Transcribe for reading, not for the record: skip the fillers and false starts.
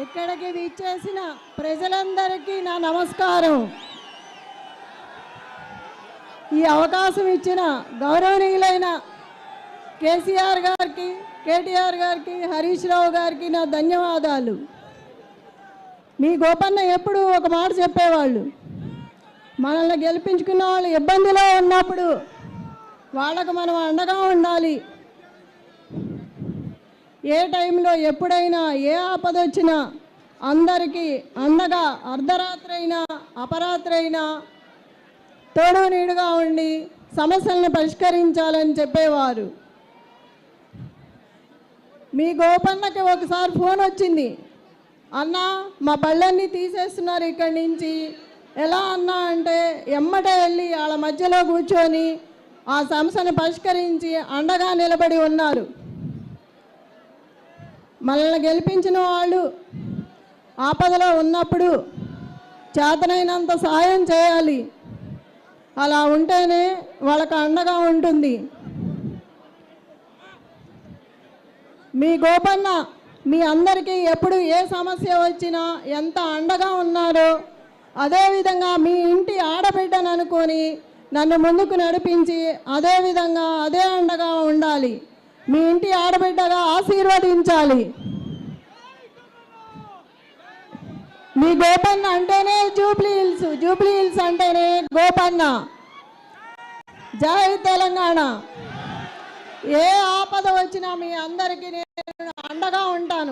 ఇక్కడికి విచ్చేసిన ప్రజలందరికీ నా నమస్కారం. ఈ అవకాశం ఇచ్చిన గౌరవనీయులైన కేసీఆర్ గారికి, కేటీఆర్ గారికి, హరీష్ రావు గారికి నా ధన్యవాదాలు. మీ గోపన్న ఎప్పుడు ఒక మాట చెప్పేవాళ్ళు, మనల్ని గెలిపించుకున్న వాళ్ళు ఇబ్బందిలో ఉన్నప్పుడు వాళ్ళకు మనం అండగా ఉండాలి. ఏ టైంలో ఎప్పుడైనా ఏ ఆపద వచ్చినా అందరికీ అండగా అర్ధరాత్రి అయినా అపరాత్రి అయినా తోడు నీడుగా ఉండి సమస్యలను పరిష్కరించాలని చెప్పేవారు. మీ గోపన్నకి ఒకసారి ఫోన్ వచ్చింది, అన్న మా బళ్ళన్నీ తీసేస్తున్నారు ఇక్కడి నుంచి, ఎలా అన్నా అంటే ఎమ్మటే వెళ్ళి వాళ్ళ మధ్యలో కూర్చొని ఆ సమస్యను పరిష్కరించి అండగా నిలబడి ఉన్నారు. మనల్ని గెలిపించిన వాళ్ళు ఆపదలో ఉన్నప్పుడు చేతనైనంత సాయం చేయాలి. అలా ఉంటేనే వాళ్ళకి అండగా ఉంటుంది. మీ గోపన్న మీ అందరికీ ఎప్పుడు ఏ సమస్య వచ్చినా ఎంత అండగా ఉన్నారో అదేవిధంగా మీ ఇంటి ఆడబిడ్డను అనుకొని నన్ను ముందుకు నడిపించి అదేవిధంగా అదే అండగా ఉండాలి. మీ ఇంటి ఆడబిడ్డగా ఆశీర్వదించాలి. మీ గోపన్న అంటేనే జూబ్లీ హిల్స్, జూబ్లీ హిల్స్ అంటేనే గోపన్న. జై తెలంగాణ. ఏ ఆపద వచ్చినా మీ అందరికీ నేను అండగా ఉంటాను.